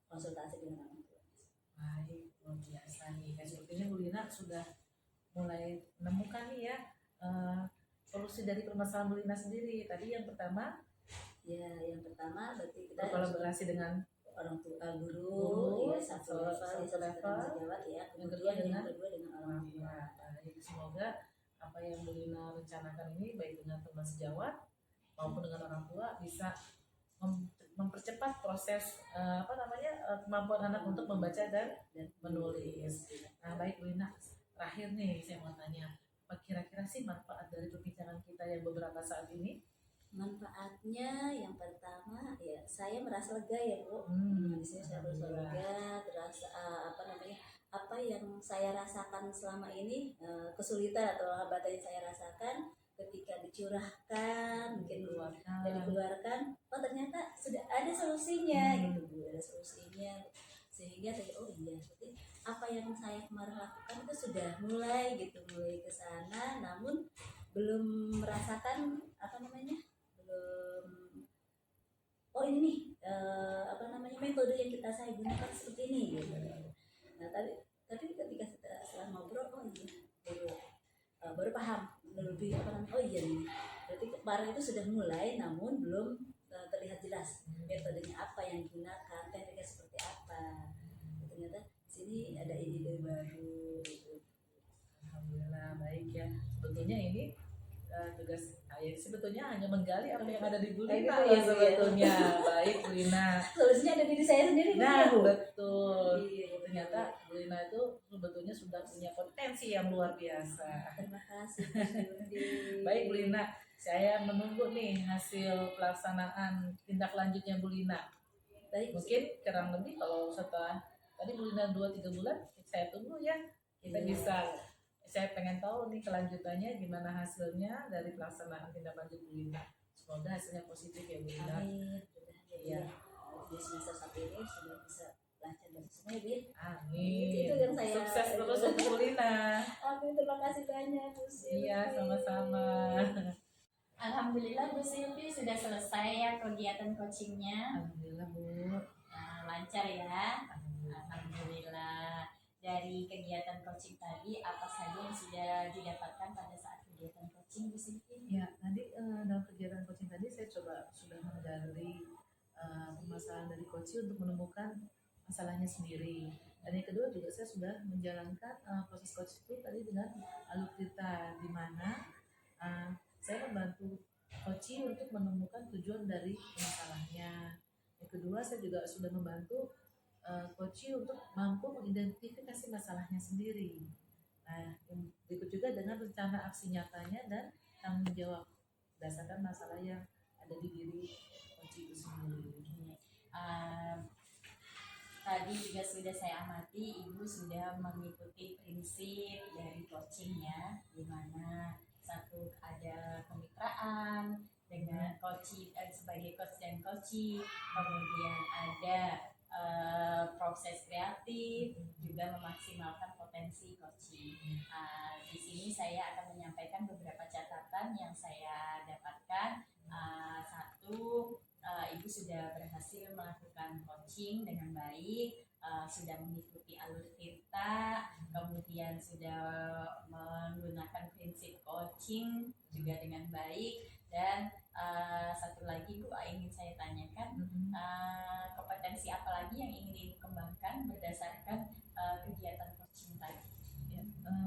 Konsultasi dengan orang tua. Baik, luar biasa nih. Sepertinya Bu Lina sudah mulai menemukan nih ya solusi dari permasalahan Bu Lina sendiri. Tadi yang pertama berarti kita berkolaborasi dengan orang tua, guru, ya, satu level sejawat ya. Yang kedua dengan orang tua. Baik, semoga apa yang Bu Lina rencanakan ini baik dengan teman sejawat maupun dengan orang tua bisa mempercepat proses kemampuan anak untuk membaca dan menulis. Nah, baik Bu Lina, terakhir nih saya mau tanya, apa kira-kira sih manfaat dari perbincangan kita yang beberapa saat ini? Manfaatnya yang pertama ya saya merasa lega ya Bu. Di sini saya merasa lega, terasa apa yang saya rasakan selama ini, kesulitan atau hambatan yang saya rasakan ketika dicurahkan, mungkin dikeluarkan, oh ternyata sudah ada solusinya gitu Bu, ada solusinya, sehingga saya iya berarti apa yang saya kemarin lakukan itu sudah mulai ke sana, namun belum merasakan belum ini nih metode yang saya gunakan seperti ini gitu. Nah tapi ketika setelah ngobrol, oh iya baru paham lebih oh iya nih berarti kemarin itu sudah mulai namun belum terlihat jelas metodenya apa yang digunakan, tekniknya seperti apa. Ternyata sini ada ide baru gitu. Alhamdulillah, baik ya. Sebetulnya ini tugas saya sebetulnya hanya menggali apa yang ada di Bu Lina ya sebetulnya. Baik Bu Lina. Solusinya ada di diri saya sendiri. Nah betul. Ternyata Bu Lina itu sebetulnya sudah punya potensi yang luar biasa. Terima kasih. Baik Bu Lina, saya menunggu nih hasil pelaksanaan tindak lanjutnya Bu Lina. Baik. Mungkin kurang lebih kalau setelah tadi Bu Lina 2-3 bulan saya tunggu ya. Kita bisa, saya pengen tahu nih kelanjutannya gimana hasilnya dari pelaksanaan tindak lanjut Bu Lina. Semoga hasilnya positif ya Bu Lina. Amin. Iya. Di semester 1 ini sudah bisa lancar dan semuanya Bu. Amin. Itu yang saya sukses terus untuk Bu Lina. Amin, terima kasih banyak Bu Silvi. Iya, sama-sama. Alhamdulillah Bu Silvi sudah selesai ya kegiatan coachingnya. Alhamdulillah Bu. Nah, lancar ya. Alhamdulillah. Dari kegiatan coaching tadi apa saja yang sudah didapatkan pada saat kegiatan coaching Bu Silvi? Ya, tadi dalam kegiatan coaching tadi saya sudah menggali permasalahan dari coaching untuk menemukan masalahnya sendiri. Dan yang kedua juga saya sudah menjalankan proses coaching itu tadi dengan alur cerita, di mana saya membantu coaching untuk menemukan tujuan dari masalahnya. Yang kedua saya juga sudah membantu coaching untuk mampu mengidentifikasi masalahnya sendiri. Nah, yang berikut juga dengan rencana aksi nyatanya dan tanggung jawab berdasarkan masalah yang ada di diri coaching itu sendiri. Tadi juga sudah saya amati Ibu sudah mengikuti prinsip dari coachingnya, di mana satu ada kemitraan dengan coaching sebagai coach dan coaching, kemudian ada proses kreatif, juga memaksimalkan potensi coaching. Di sini saya akan menyampaikan beberapa catatan yang saya dapatkan. Satu, Ibu sudah berhasil melakukan coaching dengan baik, sudah mengikuti alur tirta, kemudian sudah menggunakan prinsip coaching juga dengan baik, dan satu lagi Bu ingin saya tanyakan, kompetensi apa lagi yang ingin dikembangkan berdasarkan kegiatan coaching tadi? Ya,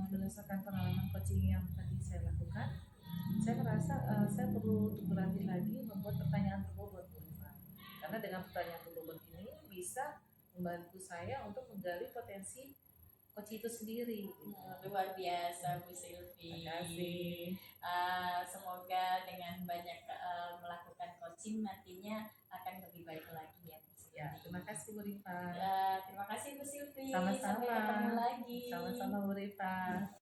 berdasarkan pengalaman coaching yang tadi saya lakukan, saya merasa saya perlu untuk berlatih lagi membuat pertanyaan berbobot, karena dengan pertanyaan berbobot ini bisa membantu saya untuk menggali potensi coach itu sendiri. Luar biasa Bu Silvi. Terima kasih. Semoga dengan banyak melakukan coaching nantinya akan lebih baik lagi ya Bu Silvi. Ya, terima kasih Bu Rifa. Terima kasih Bu Silvi. Sama-sama. Sampai ketemu lagi. Sama-sama Bu Rifa.